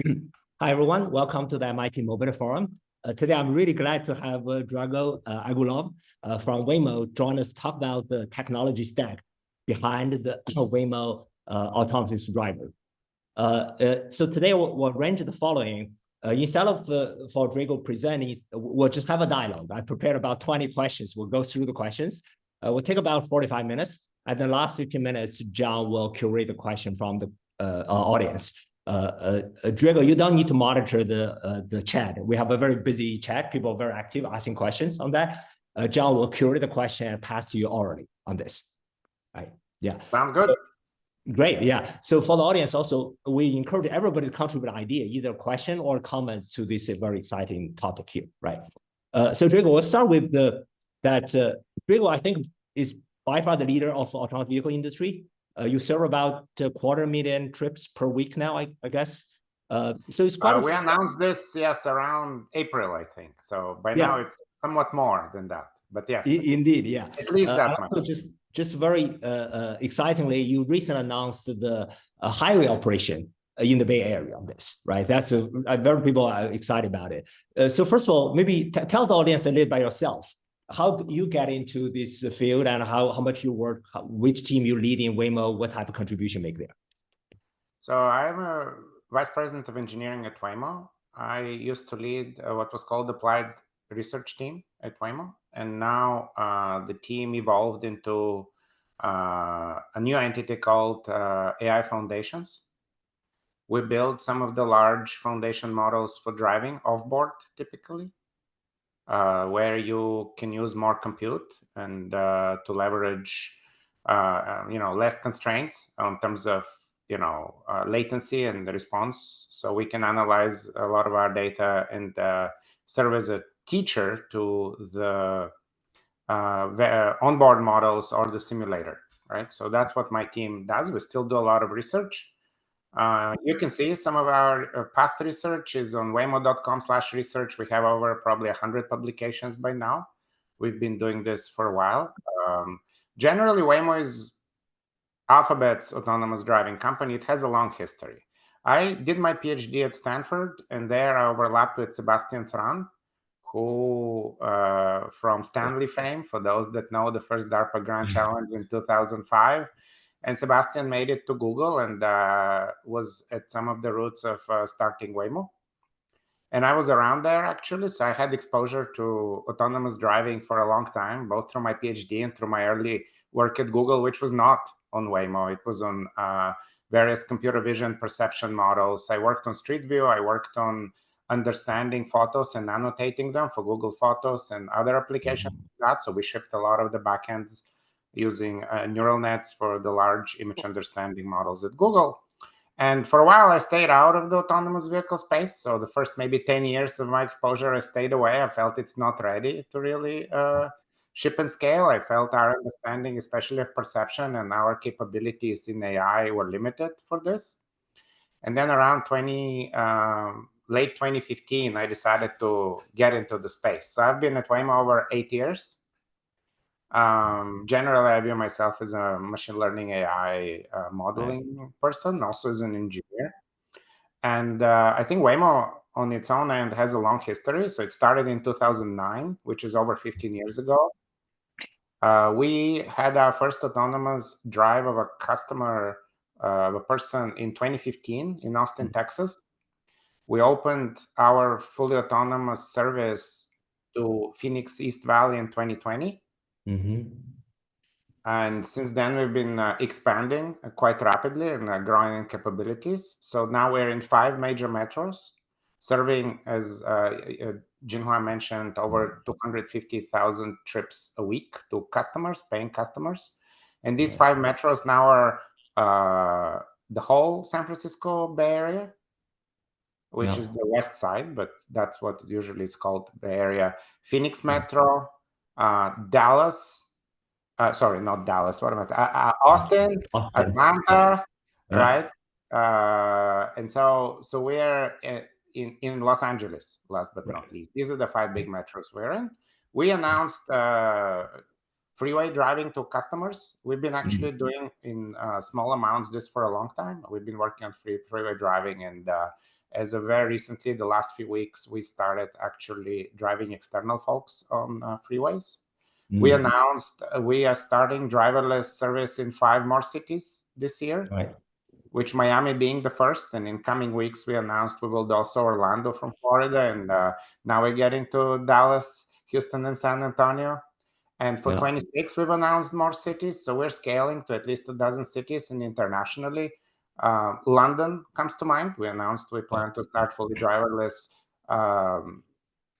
Hi, everyone. Welcome to the MIT Mobile Forum. Today, I'm really glad to have Drago Anguelov from Waymo join us to talk about the technology stack behind the Waymo autonomous driver. So today, we'll arrange the following. Instead of for Drago presenting, we'll just have a dialogue. I prepared about 20 questions. We'll go through the questions. We'll take about 45 minutes. And the last 15 minutes, John will curate the question from the audience. Drago, you don't need to monitor the chat. We have a very busy chat. People are very active asking questions on that. John will curate the question and pass to you orally on this. Right? Yeah. Sounds good. Great. Yeah. So for the audience, also, we encourage everybody to contribute an idea, either question or comments to this very exciting topic here. Right. So Drago, we'll start with Drago, I think, is by far the leader of the autonomous vehicle industry. You serve about 250,000 trips per week now, I guess. So it's quite. We announced this, yes, around April, I think. So by now it's somewhat more than that. But yes, indeed, yeah. At least that much. Also just very excitingly, you recently announced the highway operation in the Bay Area on this, right? That's very people are excited about it. So first of all, maybe tell the audience a little about yourself. How you get into this field and how much you work, which team you lead in Waymo, what type of contribution you make there? So I'm a vice president of engineering at Waymo. I used to lead what was called the applied research team at Waymo. And now the team evolved into a new entity called AI Foundations. We build some of the large foundation models for driving off-board, typically. Where you can use more compute and to leverage, less constraints in terms of, latency and the response. So we can analyze a lot of our data and serve as a teacher to the onboard models or the simulator, right? So that's what my team does. We still do a lot of research. You can see some of our past research is on waymo.com/research. We have over probably 100 publications by now. We've been doing this for a while. Generally, Waymo is Alphabet's autonomous driving company. It has a long history. I did my PhD at Stanford, and there I overlapped with Sebastian Thrun, who from Stanley fame, for those that know the first DARPA Grand Challenge in 2005. And Sebastian made it to Google and was at some of the roots of starting Waymo. And I was around there, actually. So I had exposure to autonomous driving for a long time, both through my PhD and through my early work at Google, which was not on Waymo. It was on various computer vision perception models. I worked on Street View. I worked on understanding photos and annotating them for Google Photos and other applications like that. So we shipped a lot of the backends using neural nets for the large image understanding models at Google. And for a while, I stayed out of the autonomous vehicle space. So the first maybe 10 years of my exposure, I stayed away. I felt it's not ready to really ship and scale. I felt our understanding, especially of perception and our capabilities in AI, were limited for this. And then around late 2015, I decided to get into the space. So I've been at Waymo over 8 years. Generally, I view myself as a machine learning AI modeling person, also as an engineer. And I think Waymo on its own end has a long history. So it started in 2009, which is over 15 years ago. We had our first autonomous drive of a customer, a person in 2015 in Austin, Texas. We opened our fully autonomous service to Phoenix East Valley in 2020. And since then, we've been expanding quite rapidly and growing in capabilities. So now we're in 5 major metros, serving, as Jinhua mentioned, over 250,000 trips a week to customers, paying customers. And these 5 metros now are the whole San Francisco Bay Area, which is the west side, but that's what usually is called Bay Area. Phoenix Metro, Dallas. Sorry, not Dallas. What am I? Austin, Atlanta, right? And so we're in Los Angeles, last but not least. These are the 5 big metros we're in. We announced freeway driving to customers. We've been actually doing in small amounts this for a long time. We've been working on freeway driving and as of very recently, the last few weeks, we started actually driving external folks on freeways. We announced we are starting driverless service in 5 more cities this year, right, which Miami being the first. And in coming weeks, we announced we will do also Orlando from Florida. And now we're getting to Dallas, Houston, and San Antonio. And for 26, we've announced more cities. So we're scaling to at least a dozen cities and internationally. London comes to mind. We announced we plan to start fully driverless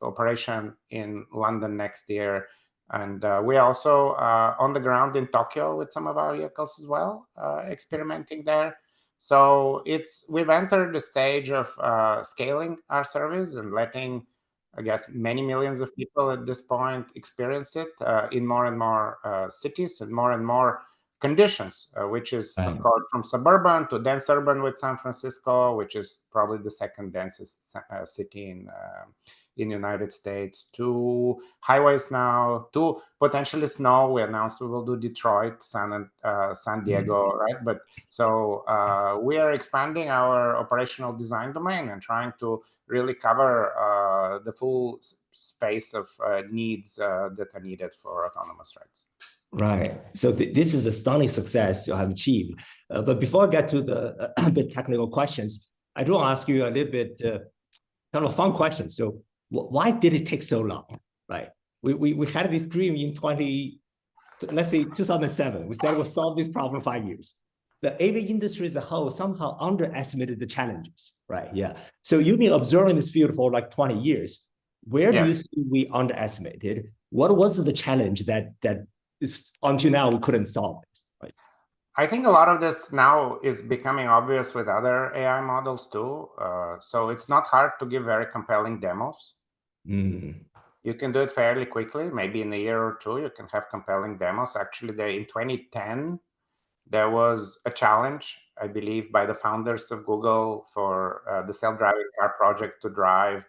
operation in London next year. And we're also on the ground in Tokyo with some of our vehicles as well, experimenting there. So we've entered the stage of scaling our service and letting, I guess, many millions of people at this point experience it in more and more cities and more conditions, which is, of course, from suburban to dense urban with San Francisco, which is probably the second densest city in the United States, to highways now, to potentially snow. We announced we will do Detroit, San Diego, right? But so we are expanding our operational design domain and trying to really cover the full space of needs that are needed for autonomous rides. Right. So this is a stunning success you have achieved. But before I get to the bit technical questions, I do want to ask you a little bit kind of a fun question. So why did it take so long? Right. We had this dream in 2007. We said we'll solve this problem in 5 years. The AV industry as a whole somehow underestimated the challenges. Right. Yeah. So you've been observing this field for like 20 years. Where do you see we underestimated? What was the challenge that until now we couldn't solve this? Right? I think a lot of this now is becoming obvious with other AI models too. So it's not hard to give very compelling demos. You can do it fairly quickly. Maybe in a year or two, you can have compelling demos. Actually, in 2010, there was a challenge, I believe, by the founders of Google for the self-driving car project to drive,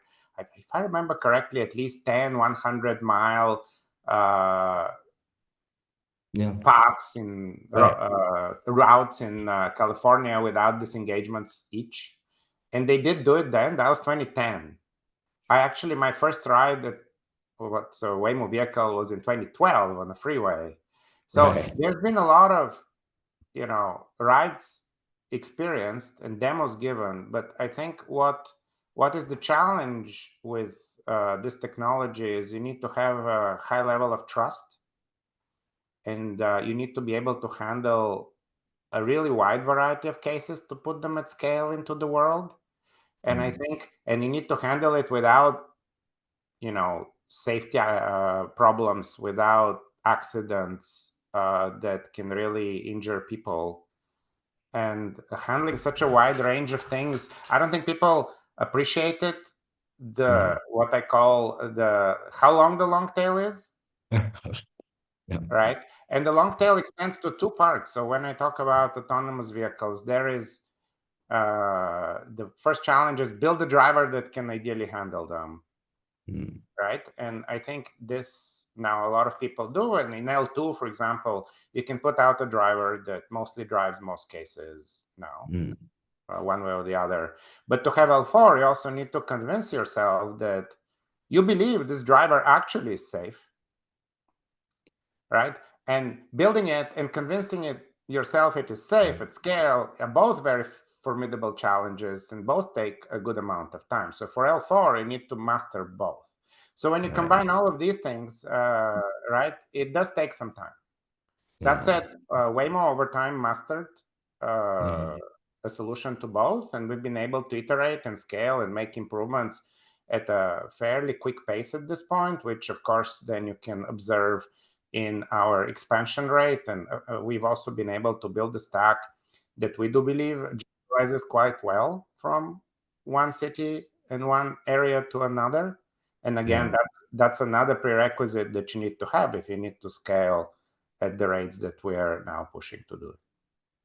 if I remember correctly, at least 10 100-mile paths in routes in California without disengagements each. And they did do it then. That was 2010. My first ride at what's a Waymo vehicle was in 2012 on the freeway. So there's been a lot of, rides experienced and demos given. But I think what is the challenge with this technology is you need to have a high level of trust. And you need to be able to handle a really wide variety of cases to put them at scale into the world. And I think, and you need to handle it without, safety problems, without accidents that can really injure people. And handling such a wide range of things, I don't think people appreciate it. What I call how long the long tail is. Right? And the long tail extends to 2 parts. So when I talk about autonomous vehicles, there is the first challenge is build a driver that can ideally handle them. Right? And I think this now a lot of people do. And in L2, for example, you can put out a driver that mostly drives most cases now, one way or the other. But to have L4, you also need to convince yourself that you believe this driver actually is safe. Right? And building it and convincing yourself it is safe at scale are both very formidable challenges and both take a good amount of time. So for L4, you need to master both. So when you combine all of these things, right, it does take some time. That said, Waymo over time mastered a solution to both, and we've been able to iterate and scale and make improvements at a fairly quick pace at this point, which of course then you can observe in our expansion rate. And we've also been able to build a stack that we do believe generalizes quite well from one city and one area to another. And again, that's another prerequisite that you need to have if you need to scale at the rates that we are now pushing to do.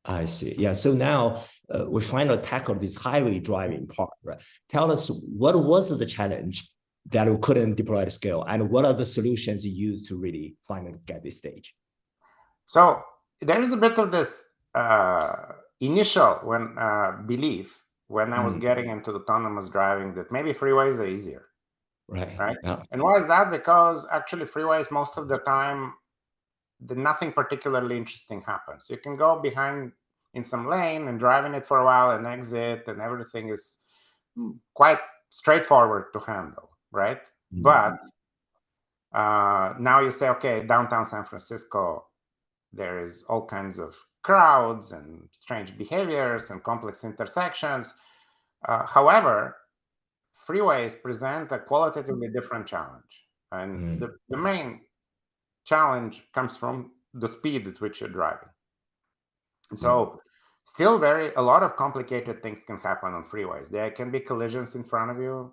I see. Yeah. So now we finally tackle this highway driving part, right? Tell us, what was the challenge that we couldn't deploy at scale, and what are the solutions you use to really finally get this stage? So there is a bit of this initial belief when I was getting into autonomous driving that maybe freeways are easier, right? Yeah. And why is that? Because actually freeways most of the time, nothing particularly interesting happens. You can go behind in some lane and drive in it for a while and exit, and everything is quite straightforward to handle, right? But now you say, okay, downtown San Francisco, there is all kinds of crowds and strange behaviors and complex intersections. However, freeways present a qualitatively different challenge. And the main challenge comes from the speed at which you're driving. And so still a lot of complicated things can happen on freeways. There can be collisions in front of you.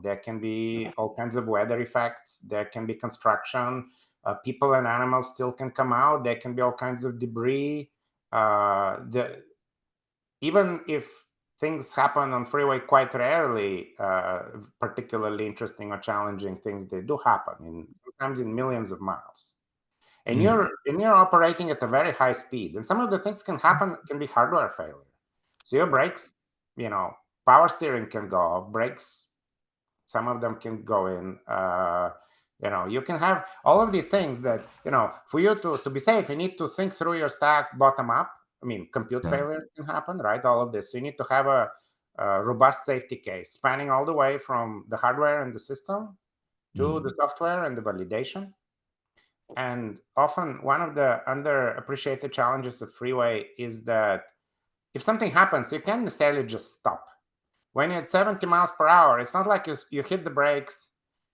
There can be all kinds of weather effects. There can be construction. People and animals still can come out. There can be all kinds of debris. Even if things happen on freeway quite rarely, particularly interesting or challenging things, they do happen sometimes in millions of miles. And you're operating at a very high speed, and some of the things can be hardware failure. So your brakes, power steering can go off, brakes, some of them can go in. You can have all of these things that, for you to be safe, you need to think through your stack bottom up. I mean, compute failure can happen, right? All of this. So you need to have a robust safety case spanning all the way from the hardware and the system to the software and the validation. And often one of the underappreciated challenges of freeway is that if something happens, you can't necessarily just stop. When you're at 70 miles per hour, it's not like you hit the brakes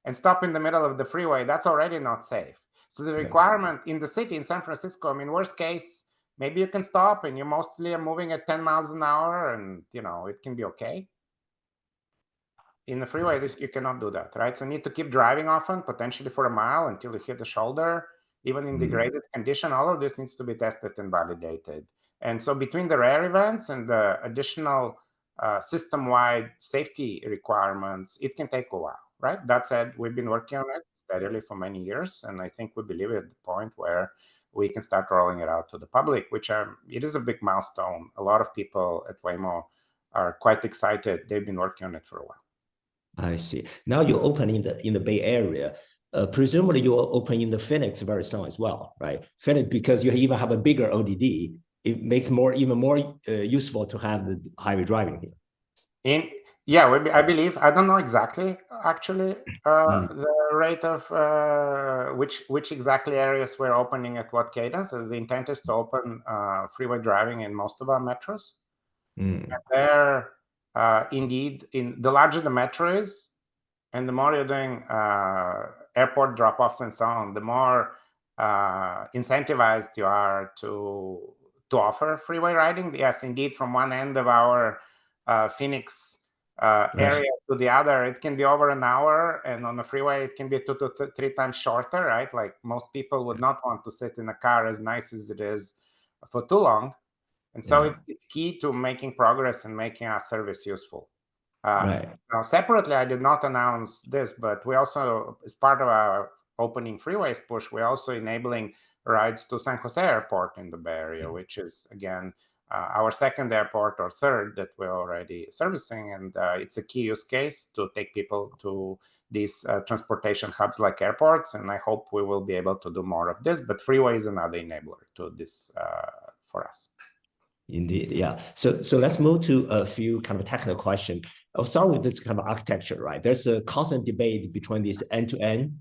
and stop in the middle of the freeway. That's already not safe. So the requirement in the city, in San Francisco, I mean, worst case, maybe you can stop and you mostly are moving at 10 miles an hour and, it can be okay. In the freeway, you cannot do that, right? So you need to keep driving often, potentially for a mile until you hit the shoulder. Even in degraded condition, all of this needs to be tested and validated. And so between the rare events and the additional system-wide safety requirements, it can take a while, right? That said, we've been working on it steadily for many years, and I think we believe at the point where we can start rolling it out to the public, it is a big milestone. A lot of people at Waymo are quite excited. They've been working on it for a while. I see. Now you open in the Bay Area. Presumably you will open in the Phoenix very soon as well, right? Phoenix, because you even have a bigger ODD, it makes even more useful to have the highway driving here. I believe, I don't know exactly actually the rate of which exactly areas we're opening at what cadence. So the intent is to open freeway driving in most of our metros. And there, indeed, in the larger the metro is, and the more you're doing airport drop-offs and so on, the more incentivized you are to offer freeway riding. Yes, indeed, from one end of our Phoenix area to the other, it can be over an hour, and on the freeway, it can be 2 to 3 times shorter, right? Like most people would not want to sit in a car as nice as it is for too long. And so it's key to making progress and making our service useful. Now, separately, I did not announce this, but we also, as part of our opening freeways push, we're also enabling rides to San Jose Airport in the Bay Area, which is, again, our second airport or third that we're already servicing. And it's a key use case to take people to these transportation hubs like airports. And I hope we will be able to do more of this. But freeway is another enabler to this for us. Indeed, yeah. So let's move to a few kind of technical questions. I'll start with this kind of architecture, right? There's a constant debate between this end-to-end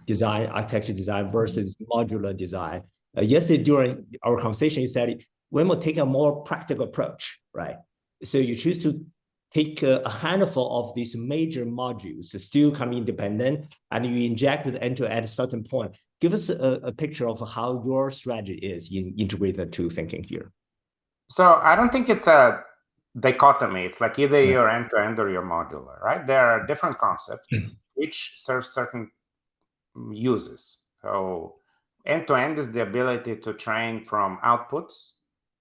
design, architecture design versus modular design. Yesterday during our conversation, you said Waymo take a more practical approach, right? So you choose to take a handful of these major modules, still kind of independent, and you inject the end-to-end at a certain point. Give us a picture of how your strategy is in integrated two thinking here. So I don't think it's a dichotomy. It's like either you're end-to-end or you're modular, right? There are different concepts which serve certain uses. So end-to-end is the ability to train from outputs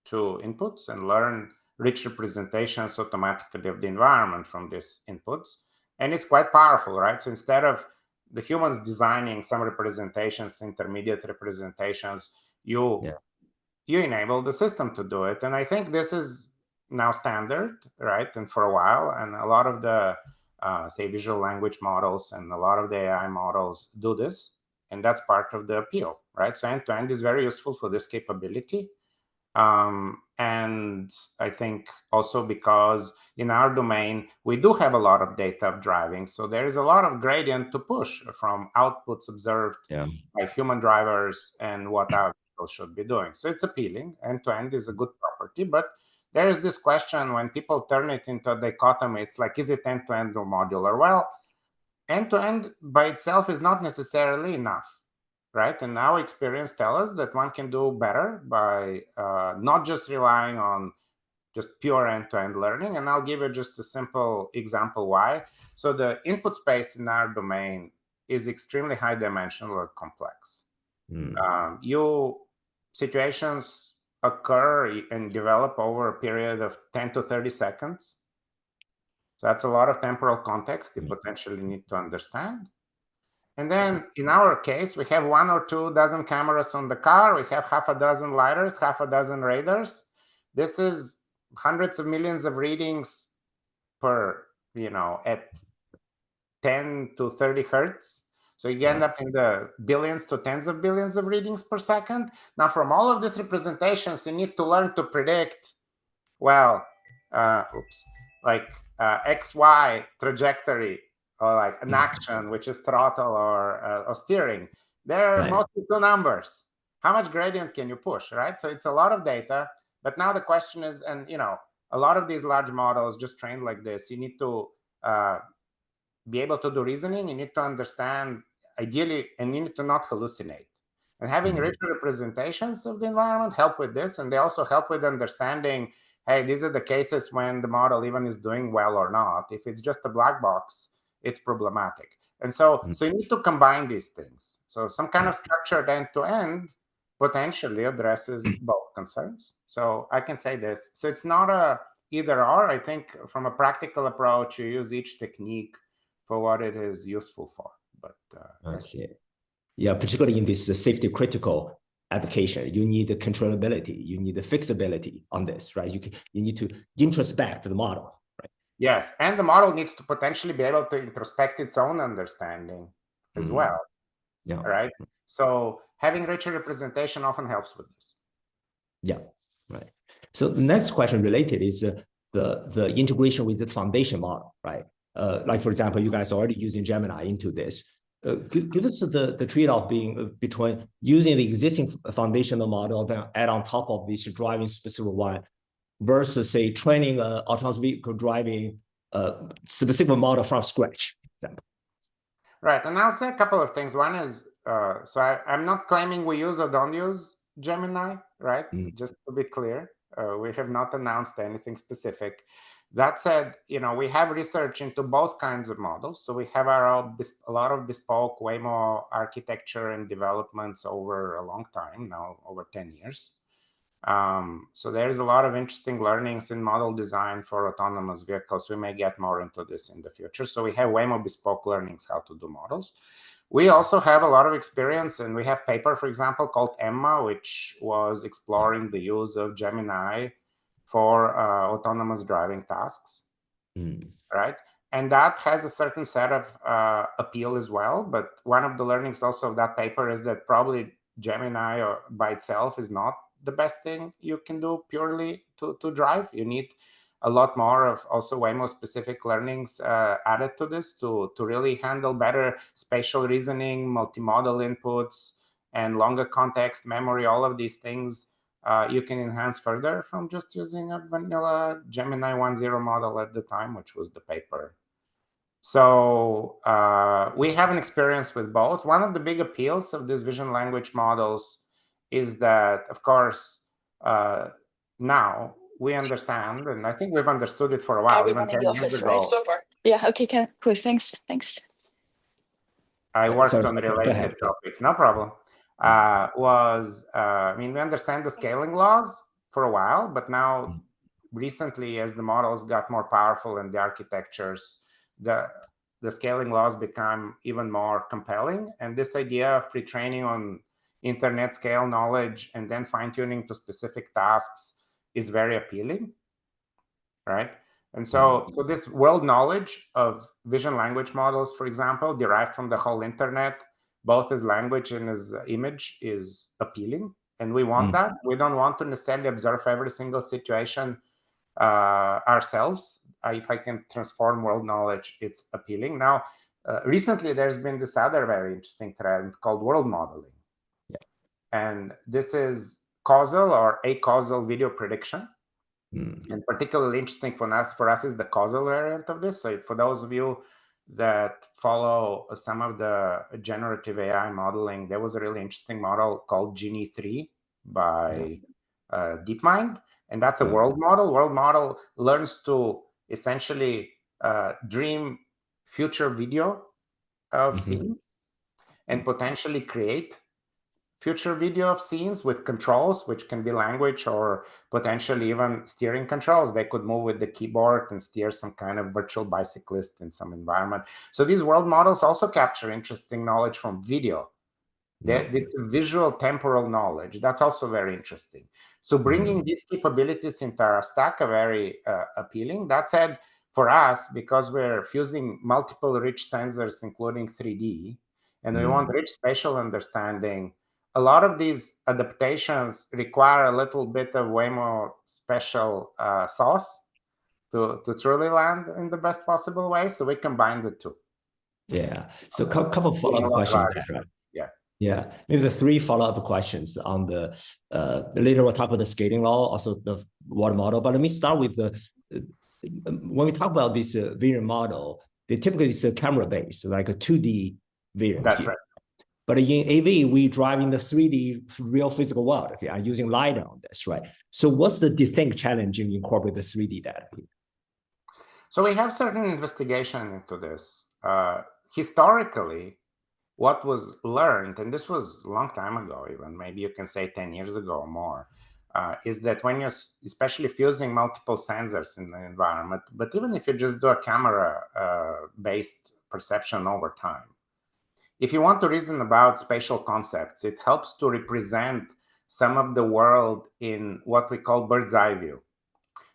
to inputs and learn rich representations automatically of the environment from these inputs. And it's quite powerful, right? So instead of the humans designing some representations, intermediate representations, you enable the system to do it. And I think this is now standard, right? And for a while, and a lot of the say visual language models and a lot of the AI models do this, and that's part of the appeal, right? So end-to-end is very useful for this capability. And I think also because in our domain, we do have a lot of data of driving. So there is a lot of gradient to push from outputs observed by human drivers and what our vehicles should be doing. So it's appealing. End-to-end is a good property. But there is this question when people turn it into a dichotomy, it's like, is it end-to-end or modular? Well, end-to-end by itself is not necessarily enough. Right, and our experience tells us that one can do better by not just relying on just pure end-to-end learning. And I'll give you just a simple example why. So the input space in our domain is extremely high dimensional and complex. Situations occur and develop over a period of 10 to 30 seconds. So that's a lot of temporal context you potentially need to understand. And then in our case, we have 1 or 2 dozen cameras on the car. We have half a dozen lidars, half a dozen radars. This is hundreds of millions of readings per, at 10 to 30 hertz. So you end up in the billions to tens of billions of readings per second. Now, from all of these representations, you need to learn to predict, well, XY trajectory, or like an action, which is throttle or steering. They're mostly 2 numbers. How much gradient can you push, right? So it's a lot of data. But now the question is, and a lot of these large models just trained like this, you need to be able to do reasoning. You need to understand, ideally, and you need to not hallucinate. And having richer representations of the environment help with this. And they also help with understanding, hey, these are the cases when the model even is doing well or not. If it's just a black box, it's problematic. And so you need to combine these things. So some kind of structured end-to-end potentially addresses both concerns. So I can say this. So it's not a either or. I think from a practical approach, you use each technique for what it is useful for. But I see. Yeah, particularly in this safety critical application, you need the controllability, you need the fixability on this, right? You need to introspect the model, right? Yes, and the model needs to potentially be able to introspect its own understanding as well, right? So having richer representation often helps with this. Yeah, right. So the next question related is the integration with the foundation model, right? Like for example, you guys are already using Gemini into this. Give us the trade-off being between using the existing foundational model, then add on top of this driving specific one, versus say training an autonomous vehicle driving specific model from scratch, for example. Right, and I'll say a couple of things. One is, so I'm not claiming we use or don't use Gemini, right? Just to be clear, we have not announced anything specific. That said, we have research into both kinds of models. So we have a lot of bespoke Waymo architecture and developments over a long time now, over 10 years. So there's a lot of interesting learnings in model design for autonomous vehicles. We may get more into this in the future. So we have Waymo bespoke learnings how to do models. We also have a lot of experience, and we have paper, for example, called Emma, which was exploring the use of Gemini for autonomous driving tasks, right? And that has a certain set of appeal as well. But one of the learnings also of that paper is that probably Gemini by itself is not the best thing you can do purely to drive. You need a lot more of also Waymo specific learnings added to this to really handle better spatial reasoning, multimodal inputs, and longer context memory. All of these things you can enhance further from just using a vanilla Gemini 1.0 model at the time, which was the paper. So we have an experience with both. One of the big appeals of these vision language models is that, of course, now we understand, and I think we've understood it for a while, everyone even in the 10 years office, ago. right? So far. Yeah, okay, cool, thanks. I worked on related topics, no problem. We understand the scaling laws for a while, but now recently, as the models got more powerful and the architectures, the scaling laws become even more compelling. And this idea of pre-training on internet scale knowledge and then fine-tuning to specific tasks is very appealing. right? And so this world knowledge of vision language models, for example, derived from the whole internet, both as language and as image, is appealing. And we want that. We don't want to necessarily observe every single situation ourselves. If I can transform world knowledge, it's appealing. Now, recently, there's been this other very interesting trend called world modeling. Yeah. And this is causal or acausal video prediction. And particularly interesting for us is the causal variant of this. So for those of you that follow some of the generative AI modeling, there was a really interesting model called Genie 3 by DeepMind. And that's a world model. World model learns to essentially dream future video of scenes and potentially create future video of scenes with controls, which can be language or potentially even steering controls. They could move with the keyboard and steer some kind of virtual bicyclist in some environment. So these world models also capture interesting knowledge from video. It's a visual temporal knowledge. That's also very interesting. So bringing these capabilities into our stack are very appealing. That said, for us, because we're fusing multiple rich sensors, including 3D, and we want rich spatial understanding, a lot of these adaptations require a little bit of Waymo special sauce to truly land in the best possible way. So we combine the two. Yeah. So a couple of follow-up questions there. Yeah. Yeah, maybe the three follow-up questions on the later we'll talk about the scaling law, also the water model. But let me start with the when we talk about this vision model, they typically it's a camera-based, like a 2D vision. That's right. But in AV, we drive in the 3D real physical world. Okay, I'm using LiDAR on this, right? So what's the distinct challenge in incorporate the 3D data? So we have certain investigation into this. Historically, what was learned, and this was a long time ago, even maybe you can say 10 years ago or more, is that when you're especially fusing multiple sensors in the environment, but even if you just do a camera-based perception over time, if you want to reason about spatial concepts, it helps to represent some of the world in what we call bird's eye view.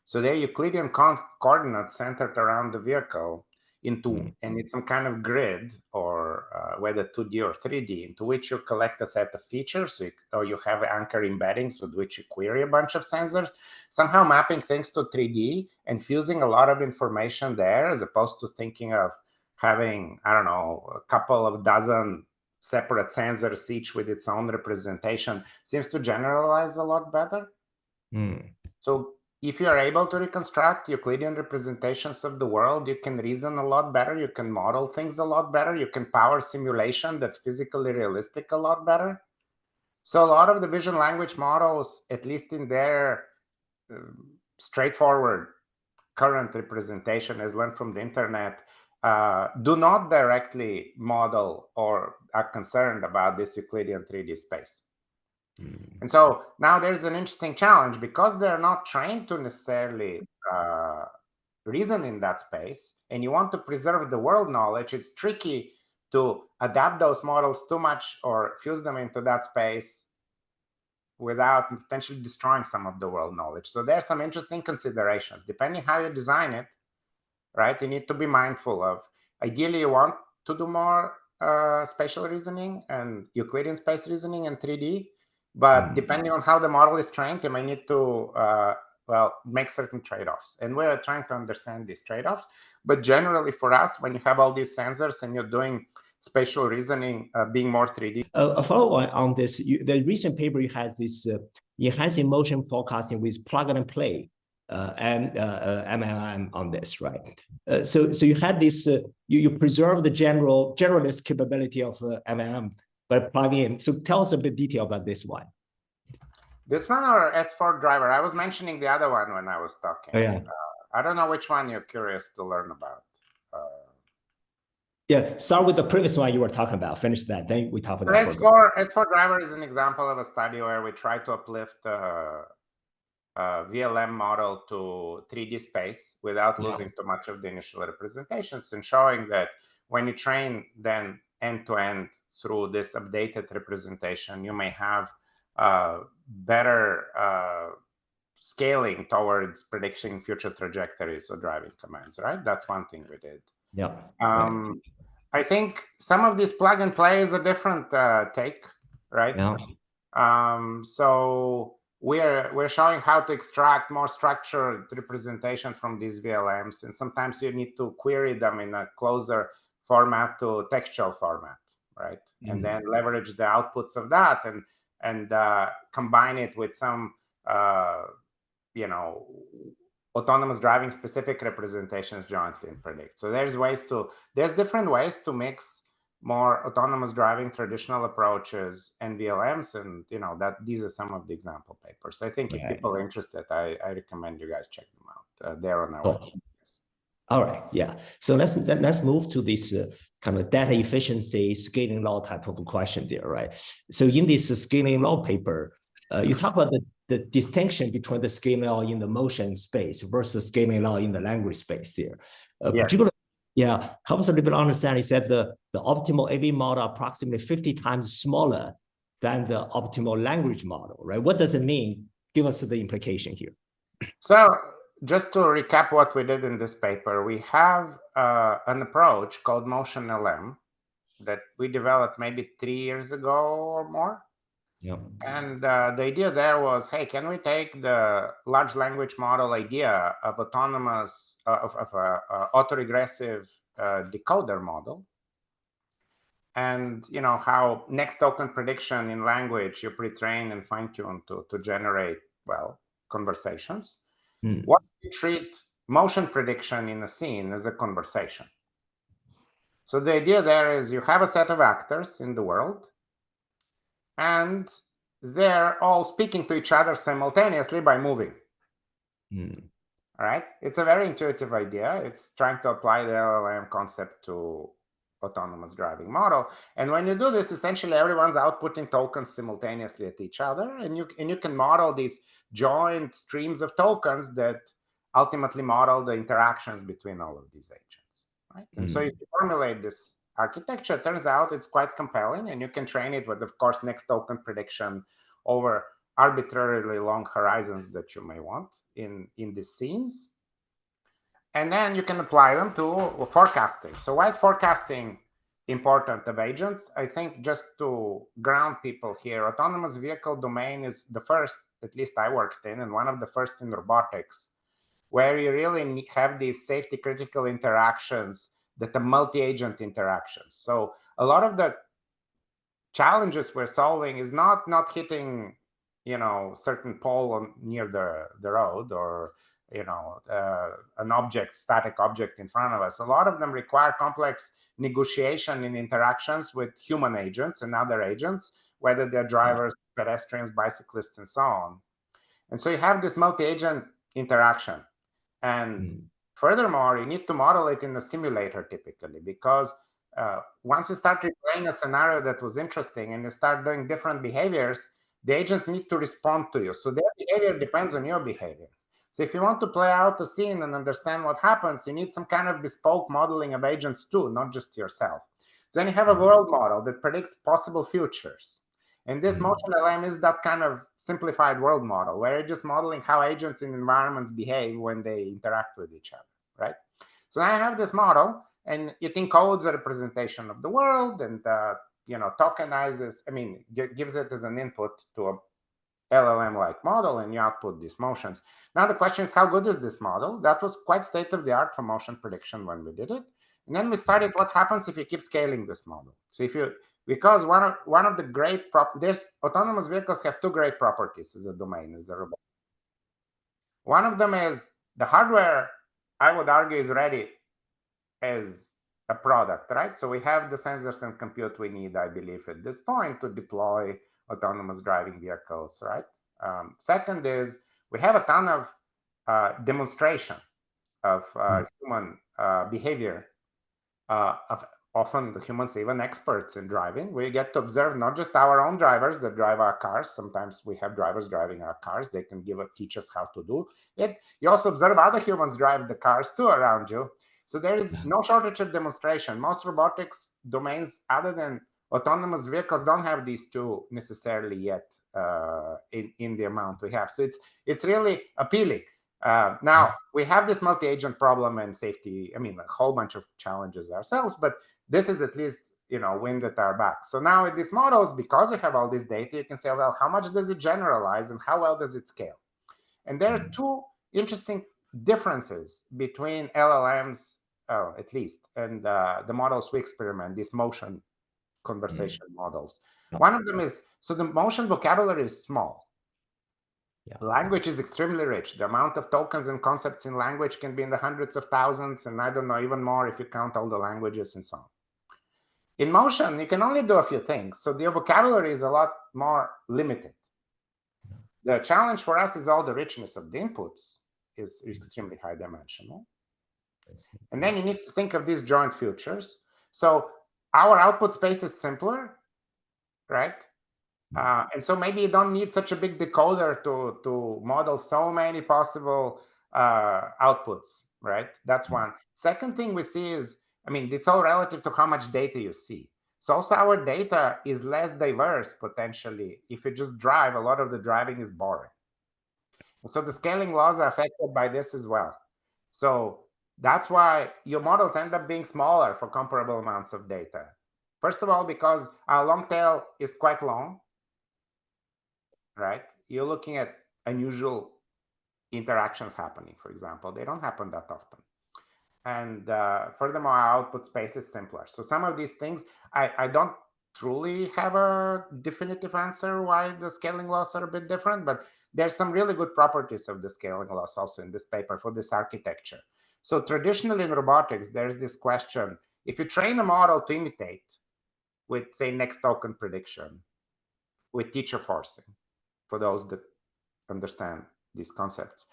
So there are Euclidean coordinates centered around the vehicle and it's some kind of grid or whether 2D or 3D into which you collect a set of features or you have anchor embeddings with which you query a bunch of sensors, somehow mapping things to 3D and fusing a lot of information there as opposed to thinking of having, I don't know, a couple of dozen separate sensors, each with its own representation, seems to generalize a lot better. So if you are able to reconstruct Euclidean representations of the world, you can reason a lot better, you can model things a lot better, you can power simulation that's physically realistic a lot better. So a lot of the vision language models, at least in their straightforward current representation as learned from the internet, do not directly model or are concerned about this Euclidean 3D space. And so now there's an interesting challenge because they're not trained to necessarily reason in that space, and you want to preserve the world knowledge. It's tricky to adapt those models too much or fuse them into that space without potentially destroying some of the world knowledge. So there's some interesting considerations. Depending how you design it, right, you need to be mindful of. Ideally, you want to do more spatial reasoning and Euclidean space reasoning in 3D. But depending on how the model is trained, you may need to, make certain trade-offs. And we're trying to understand these trade-offs. But generally for us, when you have all these sensors and you're doing spatial reasoning, being more 3D. A follow-on on this, the recent paper has this enhancing motion forecasting with plug and play and MMM on this, right? So you had this, you preserve the generalist capability of MMM, but plug in. So tell us a bit detail about this one. This one or S4 driver? I was mentioning the other one when I was talking. Oh, yeah. I don't know which one you're curious to learn about. Yeah, start with the previous one you were talking about. Finish that, then we talk about S4 driver is an example of a study where we try to uplift VLM model to 3D space without losing too much of the initial representations, and showing that when you train then end-to-end through this updated representation, you may have better scaling towards predicting future trajectories of driving commands, right? That's one thing we did. Yeah. I think some of these plug and play is a different take, right? Yeah. So we're showing how to extract more structured representation from these VLMs, and sometimes you need to query them in a closer format to textual format, right? And then leverage the outputs of that and combine it with some autonomous driving specific representations jointly and predict. So there's different ways to mix more autonomous driving traditional approaches and VLMs, and that these are some of the example papers. I think if people are interested, I recommend you guys check them out. They're on our website. All right, yeah. So let's move to this kind of data efficiency scaling law type of question there, right? So in this scaling law paper, you talk about the distinction between the scaling law in the motion space versus scaling law in the language space here. Particularly, help us a little bit understand. You said the optimal AV model approximately 50 times smaller than the optimal language model, right? What does it mean? Give us the implication here. So just to recap what we did in this paper, we have an approach called Motion LM that we developed maybe 3 years ago or more. Yeah. And the idea there was, hey, can we take the large language model idea of autonomous, of autoregressive decoder model, and how next token prediction in language you pre-train and fine-tune to generate, well, conversations. What if you treat motion prediction in a scene as a conversation? So the idea there is you have a set of actors in the world, and they're all speaking to each other simultaneously by moving. All right. It's a very intuitive idea. It's trying to apply the LLM concept to autonomous driving model. And when you do this, essentially everyone's outputting tokens simultaneously at each other. And you can model these joint streams of tokens that ultimately model the interactions between all of these agents. Right? And so if you formulate this architecture, it turns out it's quite compelling, and you can train it with, of course, next token prediction over arbitrarily long horizons that you may want in these scenes. And then you can apply them to forecasting. So why is forecasting important of agents? I think just to ground people here, autonomous vehicle domain is the first, at least I worked in, and one of the first in robotics, where you really have these safety critical interactions that are multi-agent interactions. So a lot of the challenges we're solving is not hitting, certain pole near the road, or an static object in front of us. A lot of them require complex negotiation and interactions with human agents and other agents, whether they're drivers, pedestrians, bicyclists, and so on. And so you have this multi-agent interaction. And furthermore, you need to model it in a simulator typically, because once you start replaying a scenario that was interesting and you start doing different behaviors, the agent needs to respond to you. So their behavior depends on your behavior. So if you want to play out the scene and understand what happens, you need some kind of bespoke modeling of agents too, not just yourself. So then you have a world model that predicts possible futures. And this Motion LM is that kind of simplified world model where you're just modeling how agents in environments behave when they interact with each other, right? So now I have this model, and it encodes a representation of the world and tokenizes, gives it as an input to a LLM-like model, and you output these motions. Now the question is, how good is this model? That was quite state-of-the-art for motion prediction when we did it. And then we started what happens if you keep scaling this model. So because one of the great autonomous vehicles have two great properties as a domain, as a robot. One of them is the hardware, I would argue, is ready as a product, right? So we have the sensors and compute we need, I believe, at this point to deploy autonomous driving vehicles, right? Second is we have a ton of demonstration of human behavior, of often the humans, even experts in driving. We get to observe not just our own drivers that drive our cars. Sometimes we have drivers driving our cars. They can teach us how to do it. You also observe other humans drive the cars too around you. So there is no shortage of demonstration. Most robotics domains, other than autonomous vehicles don't have these two necessarily yet in the amount we have. So it's really appealing. Now we have this multi-agent problem and safety. I mean, a whole bunch of challenges ourselves, but this is at least, wind at our back. So now with these models, because we have all this data, you can say, well, how much does it generalize and how well does it scale? And there are two interesting differences between LLMs, at least, and the models we experiment, these motion conversation models. One of them is, so the motion vocabulary is small. Language is extremely rich. The amount of tokens and concepts in language can be in the hundreds of thousands, and I don't know, even more if you count all the languages and so on. In motion, you can only do a few things. So the vocabulary is a lot more limited. The challenge for us is all the richness of the inputs is extremely high dimensional. And then you need to think of these joint futures. So our output space is simpler, right? And so maybe you don't need such a big decoder to model so many possible outputs, right? That's one. Second thing we see is, I mean, it's all relative to how much data you see. So also our data is less diverse potentially. If you just drive, a lot of the driving is boring. So the scaling laws are affected by this as well. So that's why your models end up being smaller for comparable amounts of data. First of all, because our long tail is quite long, right? You're looking at unusual interactions happening, for example. They don't happen that often. And furthermore, our output space is simpler. So some of these things, I don't truly have a definitive answer why the scaling laws are a bit different, but there's some really good properties of the scaling laws also in this paper for this architecture. So traditionally in robotics, there's this question, if you train a model to imitate with, say, next token prediction, with teacher forcing, for those that understand these concepts.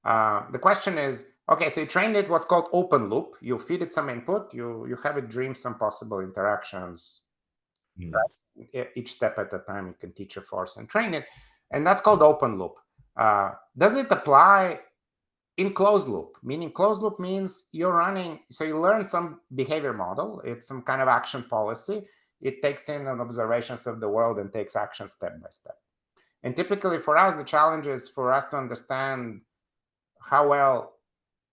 The question is, okay, so you trained it what's called open loop. You feed it some input, you have it dream some possible interactions. Right? Each step at a time, you can teacher force and train it. And that's called open loop. Does it apply in closed loop? Meaning closed loop means you're running, so you learn some behavior model. It's some kind of action policy. It takes in an observations of the world and takes action step by step. And typically for us, the challenge is for us to understand how well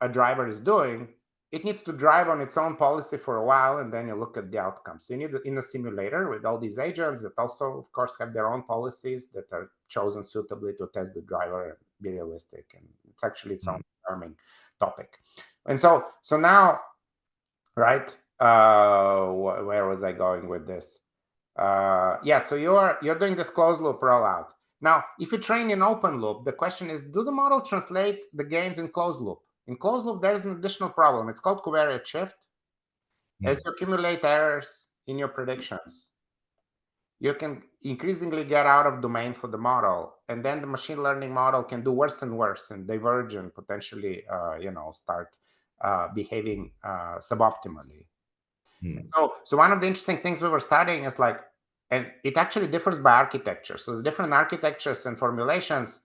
a driver is doing. It needs to drive on its own policy for a while, and then you look at the outcomes. So you need in a simulator with all these agents that also, of course, have their own policies that are chosen suitably to test the driver and be realistic. And it's actually its own charming topic. And so now, right, where was I going with this? Yeah, so you're doing this closed loop rollout. Now, if you train in open loop, the question is, do the model translate the gains in closed loop? In closed loop, there's an additional problem. It's called covariate shift. As you accumulate errors in your predictions, you can increasingly get out of domain for the model. And then the machine learning model can do worse and worse and diverge and potentially, start behaving suboptimally. So one of the interesting things we were studying is like, and it actually differs by architecture. So the different architectures and formulations,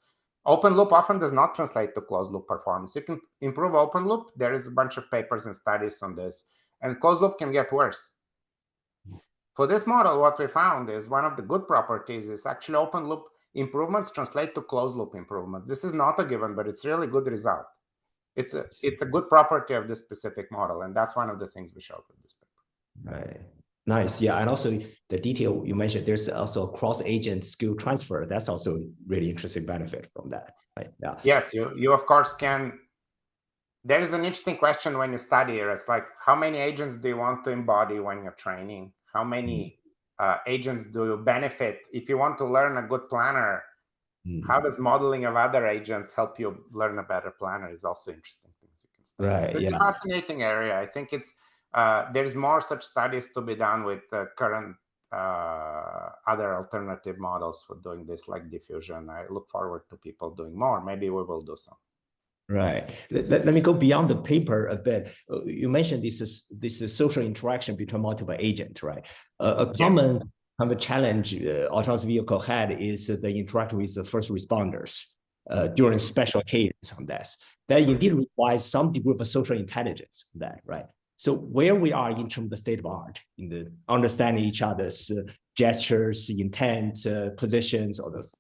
open loop often does not translate to closed loop performance. You can improve open loop. There is a bunch of papers and studies on this. And closed loop can get worse. For this model, what we found is one of the good properties is actually open loop improvements translate to closed loop improvements. This is not a given, but it's really good result. It's a good property of this specific model. And that's one of the things we showed with this paper. Right. Nice. Yeah. And also the detail you mentioned, there's also cross-agent skill transfer. That's also really interesting benefit from that. Right. Yeah. Yes, you of course can. There is an interesting question when you study it. It's like, how many agents do you want to embody when you're training? How many agents do you benefit? If you want to learn a good planner, how does modeling of other agents help you learn a better planner is also interesting things you can study. Right. So it's a fascinating area. I think it's there's more such studies to be done with current other alternative models for doing this, like diffusion. I look forward to people doing more. Maybe we will do some. Right. Let me go beyond the paper a bit. You mentioned this is social interaction between multiple agents, right? A common kind of challenge autonomous vehicle had is the interaction with the first responders during special cases on this. That indeed requires some degree of social intelligence on that, right? So where we are in terms of the state of art in the understanding each other's gestures, intent, positions, all those.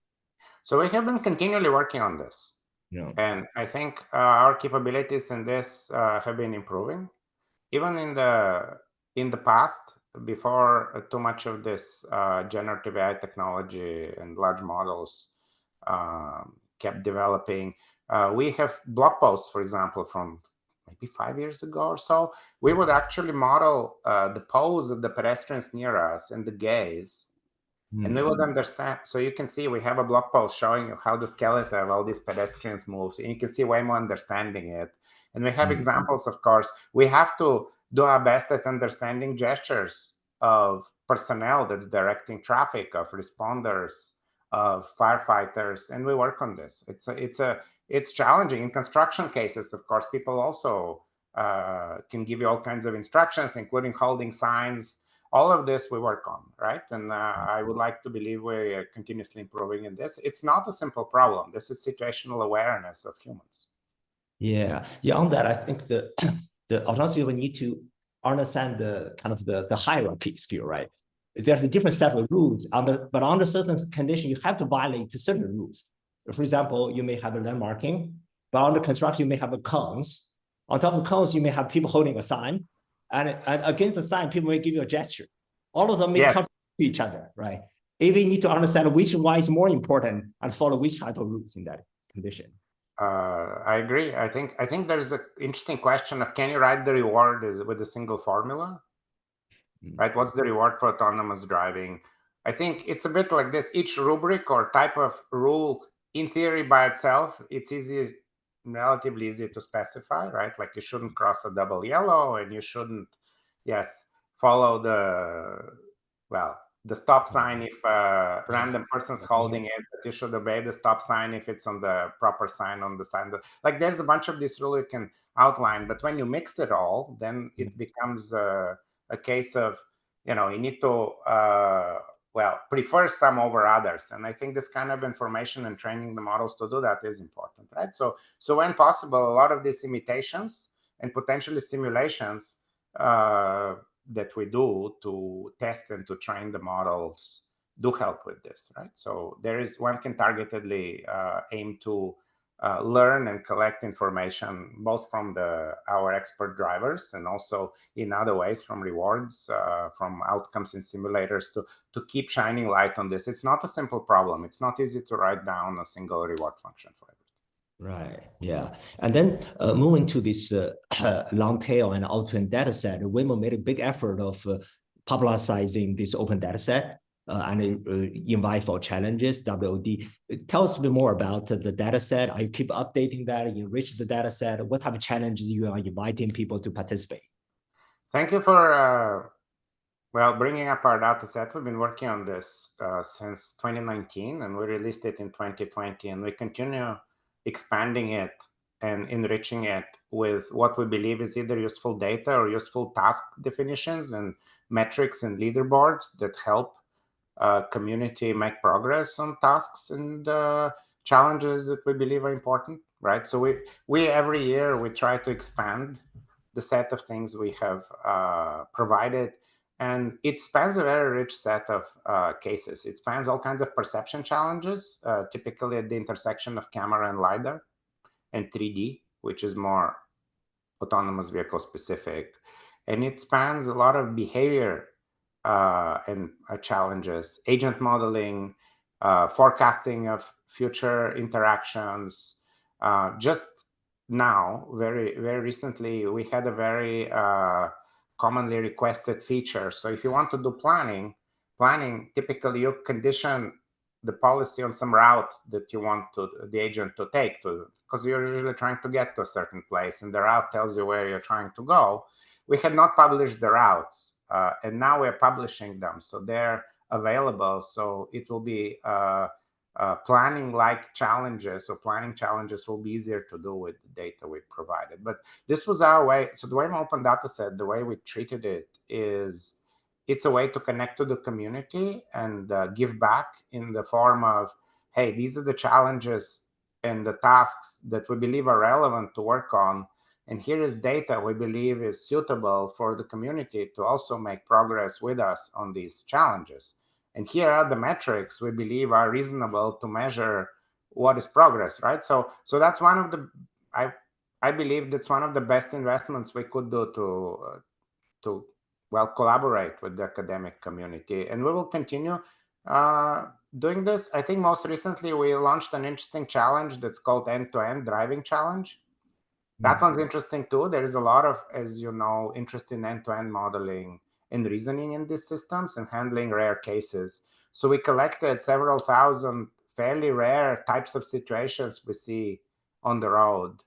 So we have been continually working on this. Yeah. And I think our capabilities in this have been improving. Even in the past, before too much of this generative AI technology and large models kept developing, we have blog posts, for example, from maybe 5 years ago or so. We would actually model the pose of the pedestrians near us and the gaze, and we would understand. So you can see we have a blog post showing you how the skeleton of all these pedestrians moves, and you can see Waymo understanding it. And we have examples, of course. We have to do our best at understanding gestures of personnel that's directing traffic, of responders, of firefighters, and we work on this. It's challenging. In construction cases, of course, people also can give you all kinds of instructions, including holding signs. All of this we work on, right? And I would like to believe we're continuously improving in this. It's not a simple problem. This is situational awareness of humans. Yeah. On that, I think the autonomy will need to understand the kind of the hierarchy skill, right? There's a different set of rules, but under certain conditions, you have to violate certain rules. For example, you may have a landmarking, but under construction, you may have a cones. On top of the cones, you may have people holding a sign. And against the sign, people may give you a gesture. All of them may come to each other, right? If you need to understand which one is more important and follow which type of rules in that condition. I agree. I think there's an interesting question of, can you write the reward with a single formula? Right? What's the reward for autonomous driving? I think it's a bit like this. Each rubric or type of rule, in theory by itself, it's relatively easy to specify, right? Like you shouldn't cross a double yellow, and you shouldn't, follow the stop sign if a random person's holding it, but you should obey the stop sign if it's on the proper sign on the sign. Like there's a bunch of these rules you can outline, but when you mix it all, then it becomes a case of, you need to prefer some over others. And I think this kind of information and training the models to do that is important, right? So when possible, a lot of these imitations and potentially simulations that we do to test and to train the models do help with this, right? So one can targetedly aim to learn and collect information both from our expert drivers and also in other ways from rewards, from outcomes in simulators to keep shining light on this. It's not a simple problem. It's not easy to write down a single reward function for everything. Right. Yeah. And then moving to this long tail and open data set, Waymo made a big effort of popularizing this open data set and invite for challenges, WOD. Tell us a bit more about the data set. Are you keep updating that, enrich the data set? What type of challenges you are inviting people to participate? Thank you for bringing up our data set. We've been working on this since 2019, and we released it in 2020, and we continue expanding it and enriching it with what we believe is either useful data or useful task definitions and metrics and leaderboards that help community make progress on tasks and challenges that we believe are important, right? So we every year we try to expand the set of things we have provided, and it spans a very rich set of cases. It spans all kinds of perception challenges, typically at the intersection of camera and LiDAR, and 3D, which is more autonomous vehicle specific. And it spans a lot of behavior and challenges, agent modeling, forecasting of future interactions. Just now, very, very recently, we had a very commonly requested feature. So if you want to do planning, typically you condition the policy on some route that you want the agent to take because you're usually trying to get to a certain place and the route tells you where you're trying to go. We had not published the routes, and now we're publishing them. So they're available. So it will be planning-like challenges, or planning challenges will be easier to do with the data we provided. But this was our way. So the Waymo Open Dataset, the way we treated it is, it's a way to connect to the community and give back in the form of, hey, these are the challenges and the tasks that we believe are relevant to work on. And here is data we believe is suitable for the community to also make progress with us on these challenges. And here are the metrics we believe are reasonable to measure what is progress, right? So that's one of the, I believe that's one of the best investments we could do to well, collaborate with the academic community. And we will continue doing this. I think most recently we launched an interesting challenge that's called end-to-end driving challenge. That one's interesting too. There is a lot of, as you know, interest in end-to-end modeling and reasoning in these systems and handling rare cases. So we collected several thousand fairly rare types of situations we see on the road.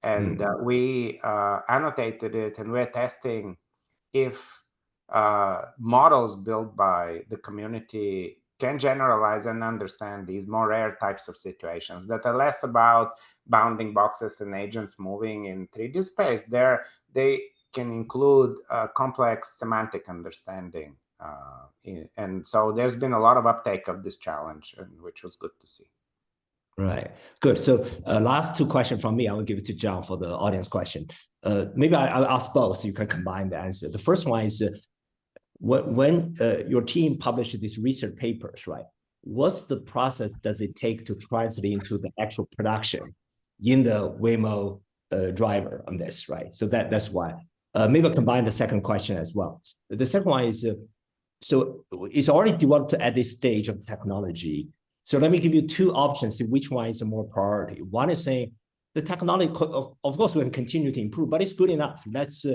And we annotated it, and we're testing if models built by the community can generalize and understand these more rare types of situations that are less about bounding boxes and agents moving in 3D space. They can include complex semantic understanding. And so there's been a lot of uptake of this challenge, which was good to see. Right, good. So last two questions from me. I will give it to John for the audience question. Maybe I'll ask both so you can combine the answer. The first one is, when your team published these research papers, right? What's the process does it take to translate into the actual production in the Waymo driver on this, right? So that's why. Maybe I'll combine the second question as well. The second one is, so it's already developed at this stage of technology. So let me give you two options, which one is a more priority. One is saying the technology, of course, we can continue to improve, but it's good enough. Let's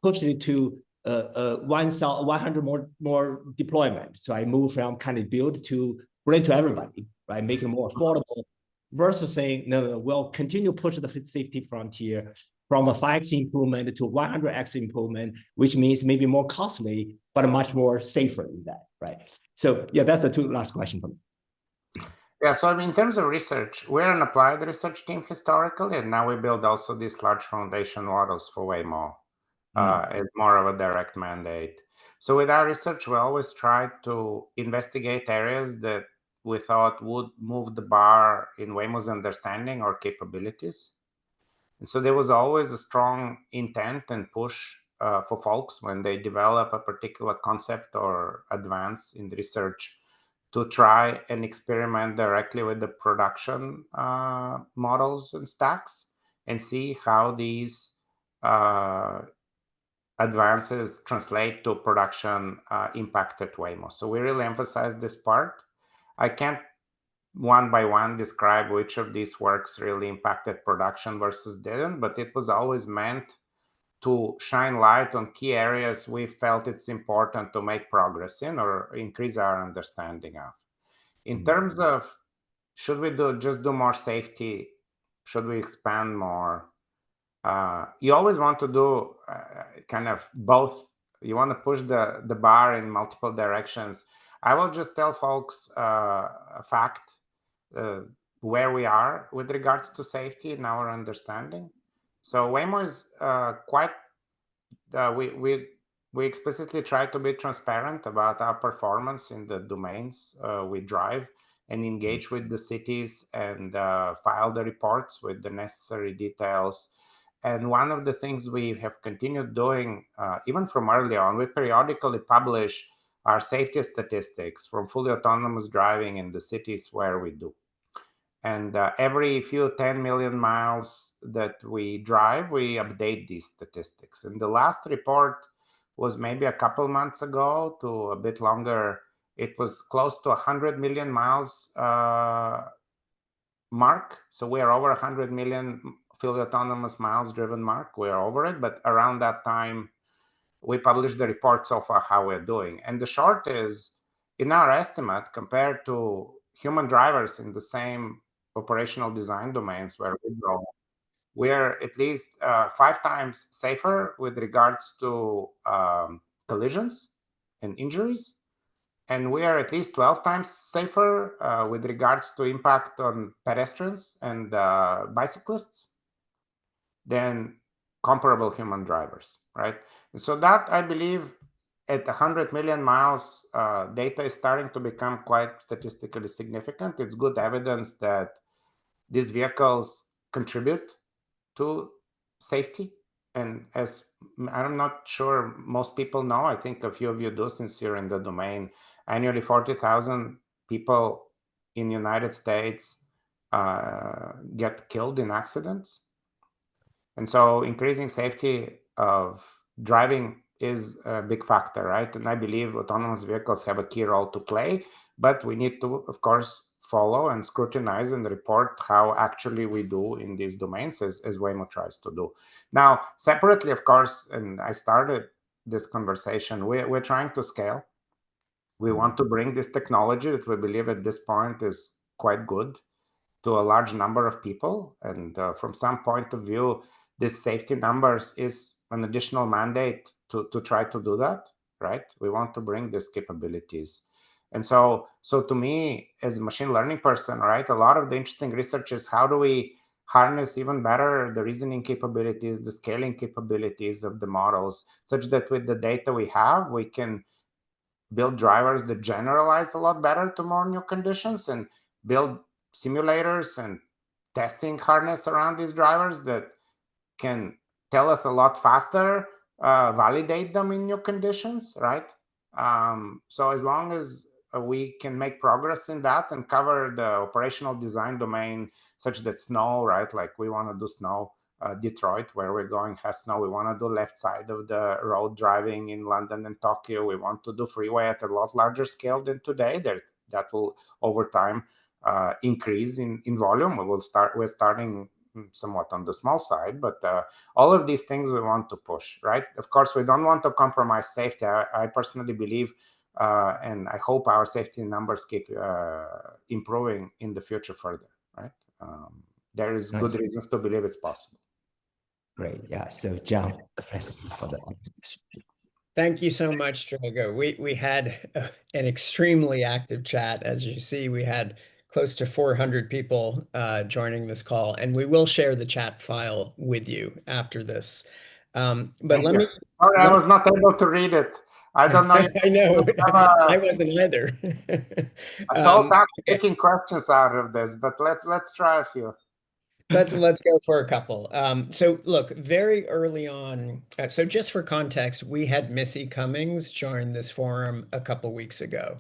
push it to 100 more deployment. So I move from kind of build to bring to everybody, right? Make it more affordable versus saying, no, we'll continue to push the safety frontier from a 5x improvement to 100x improvement, which means maybe more costly, but much more safer than that, right? So yeah, that's the two last question for me. Yeah, so I mean, in terms of research, we're an applied research team historically, and now we build also these large foundation models for Waymo as more of a direct mandate. So with our research, we always try to investigate areas that we thought would move the bar in Waymo's understanding or capabilities. And so there was always a strong intent and push for folks when they develop a particular concept or advance in research to try and experiment directly with the production models and stacks and see how these advances translate to production impact at Waymo. So we really emphasize this part. I can't one by one describe which of these works really impacted production versus didn't, but it was always meant to shine light on key areas we felt it's important to make progress in or increase our understanding of. In terms of, should we just do more safety? Should we expand more? You always want to do kind of both. You want to push the bar in multiple directions. I will just tell folks a fact, where we are with regards to safety and our understanding. So Waymo is quite, we explicitly try to be transparent about our performance in the domains we drive and engage with the cities and file the reports with the necessary details. And one of the things we have continued doing, even from early on, we periodically publish our safety statistics from fully autonomous driving in the cities where we do. And every few 10 million miles that we drive, we update these statistics. And the last report was maybe a couple months ago to a bit longer. It was close to 100 million miles mark. So we are over 100 million fully autonomous miles driven mark. We are over it. But around that time, we published the report so far how we're doing. And the short is, in our estimate, compared to human drivers in the same operational design domains where we go, we're at least 5 times safer with regards to collisions and injuries. And we are at least 12 times safer with regards to impact on pedestrians and bicyclists than comparable human drivers, right? And so that, I believe, at 100 million miles, data is starting to become quite statistically significant. It's good evidence that these vehicles contribute to safety. And as I'm not sure most people know, I think a few of you do since you're in the domain, annually 40,000 people in the United States get killed in accidents. And so increasing safety of driving is a big factor, right? And I believe autonomous vehicles have a key role to play, but we need to, of course, follow and scrutinize and report how actually we do in these domains as Waymo tries to do. Now, separately, of course, and I started this conversation, we're trying to scale. We want to bring this technology that we believe at this point is quite good to a large number of people. And from some point of view, this safety numbers is an additional mandate to try to do that, right? We want to bring these capabilities. And so to me, as a machine learning person, right, a lot of the interesting research is how do we harness even better the reasoning capabilities, the scaling capabilities of the models, such that with the data we have, we can build drivers that generalize a lot better to more new conditions and build simulators and testing harness around these drivers that can tell us a lot faster, validate them in new conditions, right? So as long as we can make progress in that and cover the operational design domain such that snow, right? Like we want to do snow. Detroit, where we're going, has snow. We want to do left side of the road driving in London and Tokyo. We want to do freeway at a lot larger scale than today. That will over time increase in volume. We're starting somewhat on the small side, but all of these things we want to push, right? Of course, we don't want to compromise safety. I personally believe, and I hope our safety numbers keep improving in the future further, right? There is good reasons to believe it's possible. Great. Yeah. So John, the first for the Thank you so much, Drago. We had an extremely active chat. As you see, we had close to 400 people joining this call, and we will share the chat file with you after this. But Sorry, I was not able to read it. I don't know. I know. I wasn't either. I thought I was taking questions out of this, but let's try a few. Let's go for a couple. So look, very early on, so just for context, we had Missy Cummings join this forum a couple weeks ago.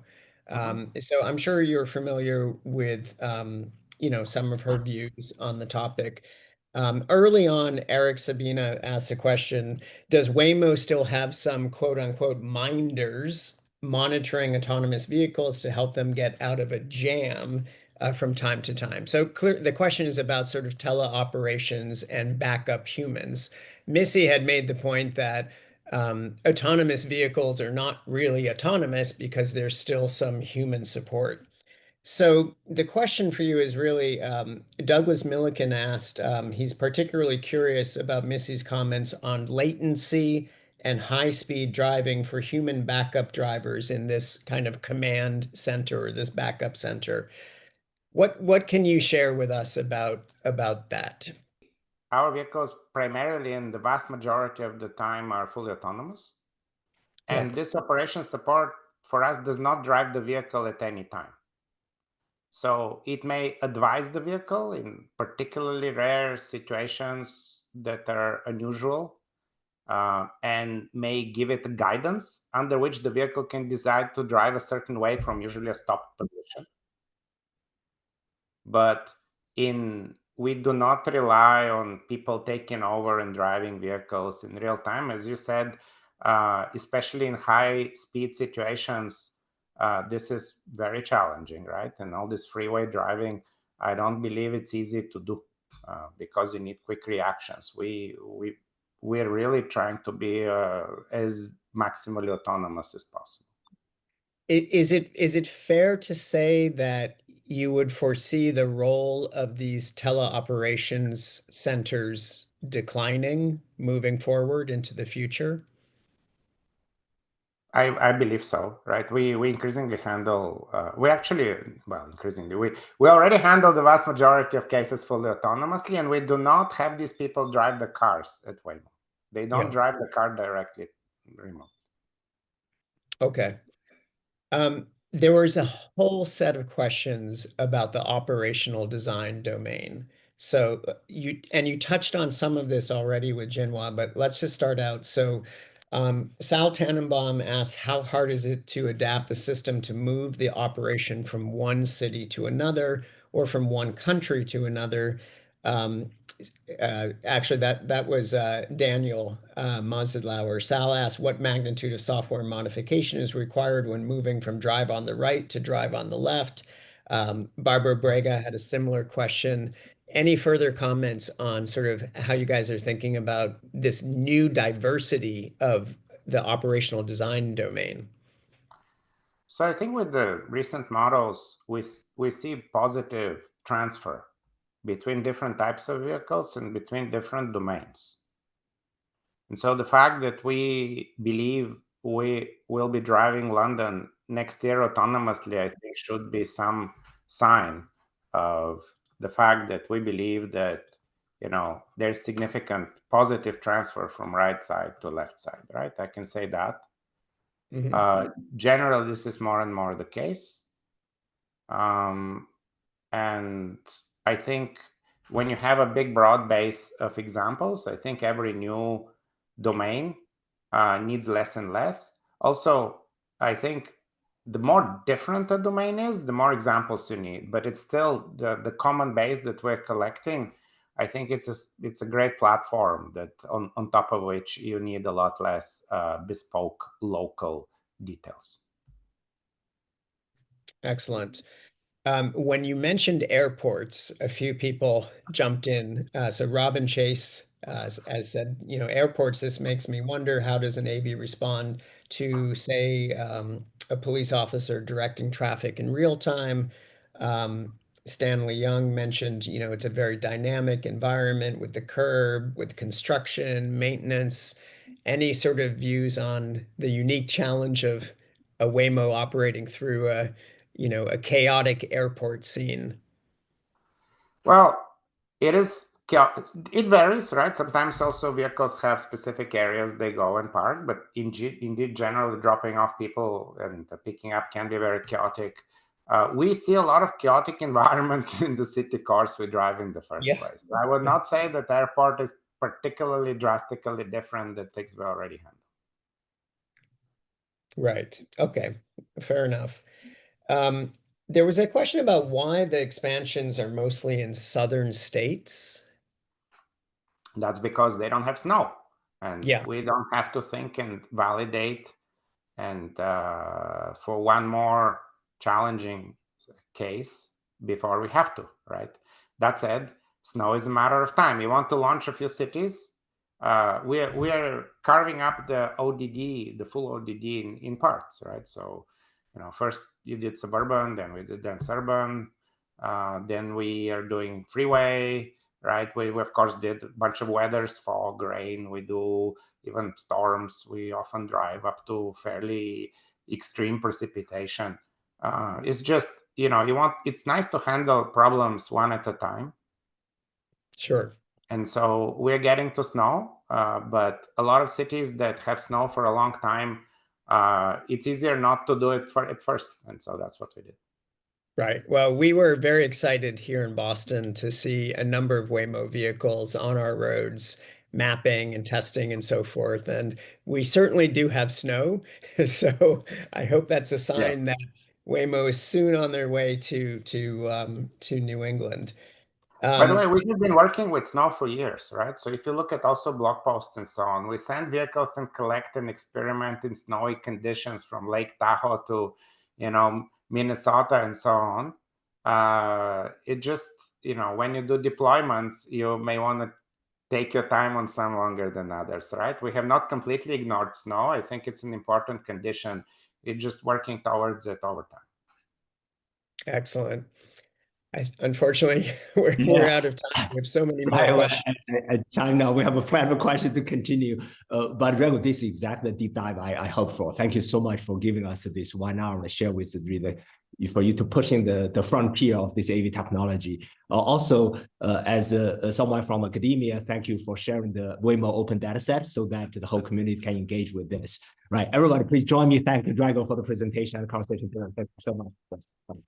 So I'm sure you're familiar with some of her views on the topic. Early on, Eric Sabina asked a question, does Waymo still have some quote unquote minders monitoring autonomous vehicles to help them get out of a jam from time to time? So the question is about sort of teleoperations and backup humans. Missy had made the point that autonomous vehicles are not really autonomous because there's still some human support. So the question for you is really, Douglas Milliken asked, he's particularly curious about Missy's comments on latency and high-speed driving for human backup drivers in this kind of command center or this backup center. What can you share with us about that? Our vehicles primarily and the vast majority of the time are fully autonomous. And this operation support for us does not drive the vehicle at any time. So it may advise the vehicle in particularly rare situations that are unusual and may give it guidance under which the vehicle can decide to drive a certain way from usually a stopped position. But we do not rely on people taking over and driving vehicles in real time. As you said, especially in high speed situations, this is very challenging, right? And all this freeway driving, I don't believe it's easy to do because you need quick reactions. We're really trying to be as maximally autonomous as possible. Is it fair to say that you would foresee the role of these teleoperations centers declining moving forward into the future? I believe so, right? We increasingly handle, increasingly, we already handle the vast majority of cases fully autonomously, and we do not have these people drive the cars at Waymo. They don't drive the car directly remote. Okay. There was a whole set of questions about the operational design domain. So you touched on some of this already with Jinhua, but let's just start out. So Sal Tannenbaum asked, how hard is it to adapt the system to move the operation from one city to another or from one country to another? Actually, that was Daniel Mazidlauer. Sal asked, what magnitude of software modification is required when moving from drive on the right to drive on the left? Barbara Brega had a similar question. Any further comments on sort of how you guys are thinking about this new diversity of the operational design domain? So I think with the recent models, we see positive transfer between different types of vehicles and between different domains. And so the fact that we believe we will be driving London next year autonomously, I think should be some sign of the fact that we believe that, you know, there's significant positive transfer from right side to left side, right? I can say that. Generally, this is more and more the case. And I think when you have a big broad base of examples, I think every new domain needs less and less. Also, I think the more different a domain is, the more examples you need, but it's still the common base that we're collecting. I think it's a great platform that on top of which you need a lot less bespoke local details. Excellent. When you mentioned airports, a few people jumped in. So Robin Chase as said, you know, airports, this makes me wonder, how does an AV respond to, say, a police officer directing traffic in real time? Stanley Young mentioned, you know, it's a very dynamic environment with the curb, with construction, maintenance. Any sort of views on the unique challenge of a Waymo operating through a, you know, a chaotic airport scene? Well, it varies, right? Sometimes also vehicles have specific areas they go and park, but indeed, generally dropping off people and picking up can be very chaotic. We see a lot of chaotic environment in the city cars we drive in the first place. I would not say that the airport is particularly drastically different than things we already handle. Right. Okay. Fair enough. There was a question about why the expansions are mostly in southern states. That's because they don't have snow, and Yeah. we don't have to think and validate. And for one more challenging case before we have to, right? That said, snow is a matter of time. You want to launch a few cities. We are carving up the ODD, the full ODD in parts, right? So, you know, first you did suburban, then we did dense urban, then we are doing freeway, right? We of course did a bunch of weathers, fog, rain. We do even storms. We often drive up to fairly extreme precipitation. It's just, you know, it's nice to handle problems one at a time. Sure. And so we're getting to snow, but a lot of cities that have snow for a long time, it's easier not to do it at first. And so that's what we did. Right. Well, we were very excited here in Boston to see a number of Waymo vehicles on our roads, mapping and testing and so forth. And we certainly do have snow. So I hope that's a sign that Waymo is soon on their way to New England. By the way, we have been working with snow for years, right? So if you look at also blog posts and so on, we send vehicles and collect and experiment in snowy conditions from Lake Tahoe to, you know, Minnesota and so on. It just, you know, when you do deployments, you may want to take your time on some longer than others, right? We have not completely ignored snow. I think it's an important condition. It's just working towards it over time. Excellent. Unfortunately, we're out of time. We have so many more questions. At time now, we have a private question to continue. But Drago, this is exactly the deep dive I hope for. Thank you so much for giving us this 1 hour to share with the reader, for you to pushing the frontier of this AV technology. Also, as someone from academia, thank you for sharing the Waymo open data set so that the whole community can engage with this. Right, everybody, please join me. Thank you, Drago, for the presentation and conversation. Thank you so much.